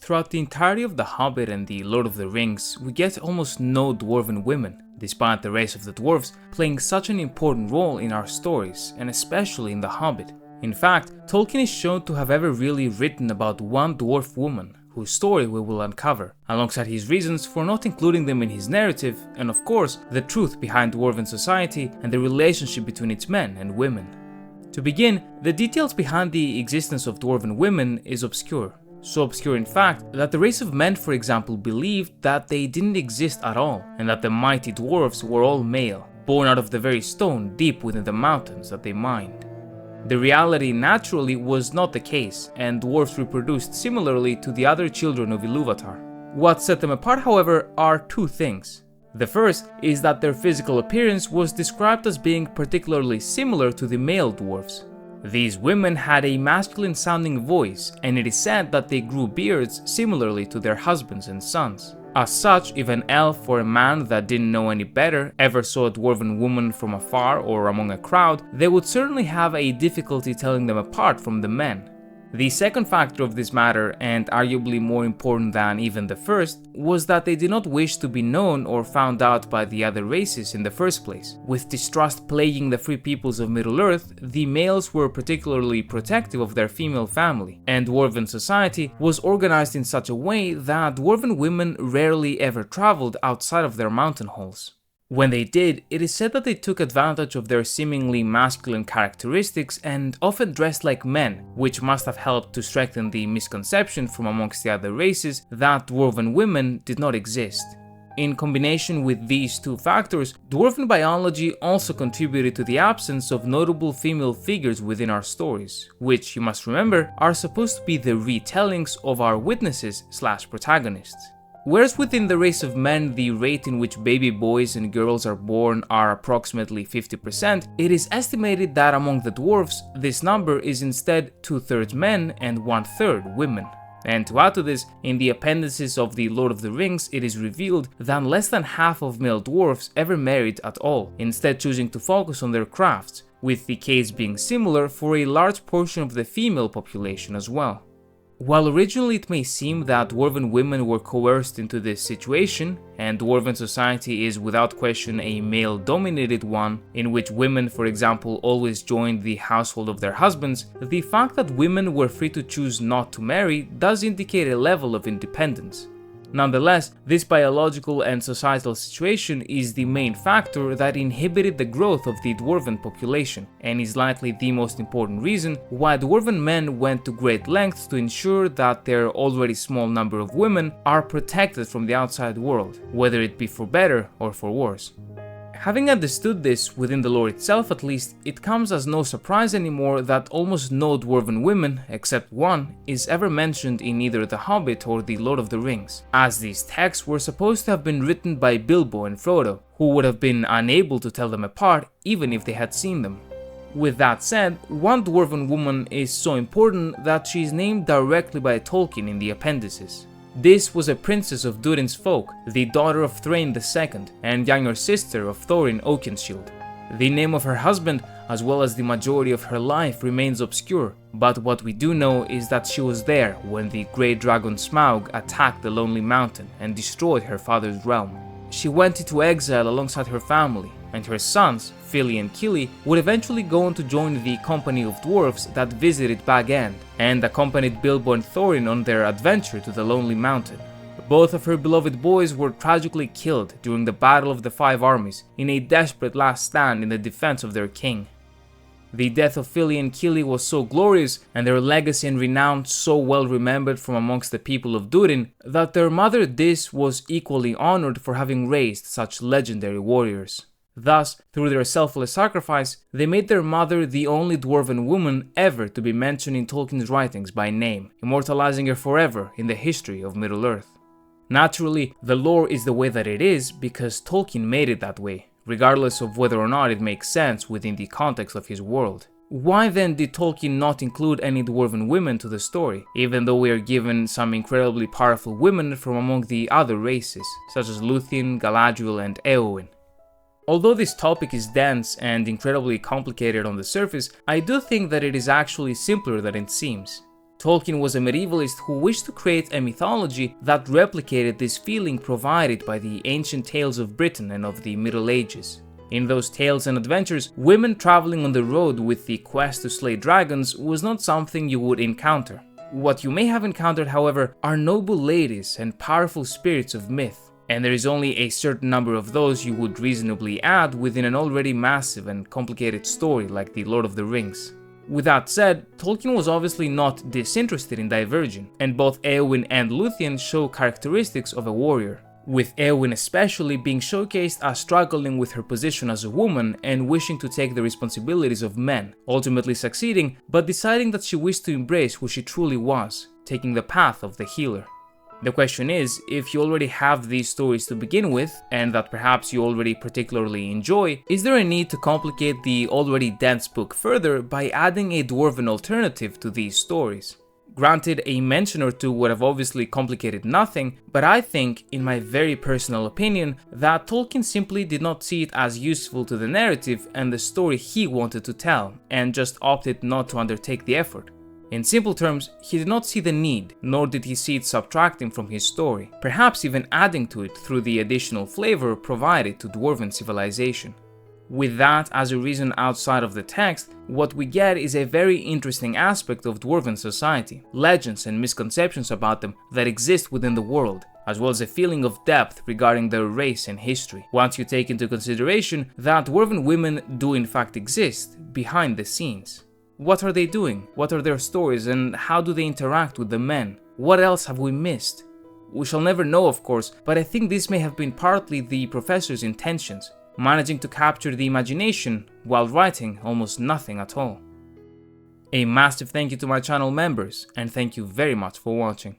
Throughout the entirety of The Hobbit and The Lord of the Rings, we get almost no Dwarven women, despite the race of the dwarves playing such an important role in our stories, and especially in The Hobbit. In fact, Tolkien is shown to have ever really written about one dwarf woman, whose story we will uncover, alongside his reasons for not including them in his narrative, and of course, the truth behind dwarven society and the relationship between its men and women. To begin, the details behind the existence of Dwarven women is obscure. So obscure in fact that the race of men, for example, believed that they didn't exist at all, and that the mighty dwarves were all male, born out of the very stone deep within the mountains that they mined. The reality naturally was not the case, and dwarves reproduced similarly to the other children of Ilúvatar. What set them apart, however, are two things. The first is that their physical appearance was described as being particularly similar to the male dwarves. These women had a masculine-sounding voice, and it is said that they grew beards similarly to their husbands and sons. As such, if an elf or a man that didn't know any better ever saw a dwarven woman from afar or among a crowd, they would certainly have a difficulty telling them apart from the men. The second factor of this matter, and arguably more important than even the first, was that they did not wish to be known or found out by the other races in the first place. With distrust plaguing the free peoples of Middle-earth, the males were particularly protective of their female family, and dwarven society was organized in such a way that dwarven women rarely ever traveled outside of their mountain halls. When they did, it is said that they took advantage of their seemingly masculine characteristics and often dressed like men, which must have helped to strengthen the misconception from amongst the other races that dwarven women did not exist. In combination with these two factors, dwarven biology also contributed to the absence of notable female figures within our stories, which, you must remember, are supposed to be the retellings of our witnesses/protagonists. Whereas within the race of men the rate in which baby boys and girls are born are approximately 50%, it is estimated that among the dwarves this number is instead 2/3 men and 1/3 women. And to add to this, in the appendices of The Lord of the Rings it is revealed that less than half of male dwarves ever married at all, instead choosing to focus on their crafts, with the case being similar for a large portion of the female population as well. While originally it may seem that dwarven women were coerced into this situation, and dwarven society is without question a male-dominated one, in which women, for example, always joined the household of their husbands, the fact that women were free to choose not to marry does indicate a level of independence. Nonetheless, this biological and societal situation is the main factor that inhibited the growth of the dwarven population, and is likely the most important reason why dwarven men went to great lengths to ensure that their already small number of women are protected from the outside world, whether it be for better or for worse. Having understood this within the lore itself at least, it comes as no surprise anymore that almost no dwarven women, except one, is ever mentioned in either The Hobbit or The Lord of the Rings, as these texts were supposed to have been written by Bilbo and Frodo, who would have been unable to tell them apart even if they had seen them. With that said, one dwarven woman is so important that she is named directly by Tolkien in the appendices. This was a princess of Durin's folk, the daughter of Thrain II, and younger sister of Thorin Oakenshield. The name of her husband, as well as the majority of her life, remains obscure, but what we do know is that she was there when the great dragon Smaug attacked the Lonely Mountain and destroyed her father's realm. She went into exile alongside her family, and her sons, Fili and Kili, would eventually go on to join the company of dwarves that visited Bag End, and accompanied Bilbo and Thorin on their adventure to the Lonely Mountain. Both of her beloved boys were tragically killed during the Battle of the Five Armies in a desperate last stand in the defense of their king. The death of Fili and Kili was so glorious, and their legacy and renown so well remembered from amongst the people of Durin, that their mother Dis was equally honored for having raised such legendary warriors. Thus, through their selfless sacrifice, they made their mother the only dwarven woman ever to be mentioned in Tolkien's writings by name, immortalizing her forever in the history of Middle-earth. Naturally, the lore is the way that it is because Tolkien made it that way, regardless of whether or not it makes sense within the context of his world. Why then did Tolkien not include any dwarven women to the story, even though we are given some incredibly powerful women from among the other races, such as Lúthien, Galadriel and Éowyn? Although this topic is dense and incredibly complicated on the surface, I do think that it is actually simpler than it seems. Tolkien was a medievalist who wished to create a mythology that replicated this feeling provided by the ancient tales of Britain and of the Middle Ages. In those tales and adventures, women traveling on the road with the quest to slay dragons was not something you would encounter. What you may have encountered, however, are noble ladies and powerful spirits of myth, and there is only a certain number of those you would reasonably add within an already massive and complicated story like The Lord of the Rings. With that said, Tolkien was obviously not disinterested in diverging, and both Éowyn and Lúthien show characteristics of a warrior, with Éowyn especially being showcased as struggling with her position as a woman and wishing to take the responsibilities of men, ultimately succeeding, but deciding that she wished to embrace who she truly was, taking the path of the healer. The question is, if you already have these stories to begin with, and that perhaps you already particularly enjoy, is there a need to complicate the already dense book further by adding a dwarven alternative to these stories? Granted, a mention or two would have obviously complicated nothing, but I think, in my very personal opinion, that Tolkien simply did not see it as useful to the narrative and the story he wanted to tell, and just opted not to undertake the effort. In simple terms, he did not see the need, nor did he see it subtracting from his story, perhaps even adding to it through the additional flavor provided to Dwarven civilization. With that as a reason outside of the text, what we get is a very interesting aspect of Dwarven society, legends and misconceptions about them that exist within the world, as well as a feeling of depth regarding their race and history, once you take into consideration that Dwarven women do in fact exist behind the scenes. What are they doing? What are their stories, and how do they interact with the men? What else have we missed? We shall never know, of course, but I think this may have been partly the professor's intentions, managing to capture the imagination while writing almost nothing at all. A massive thank you to my channel members, and thank you very much for watching.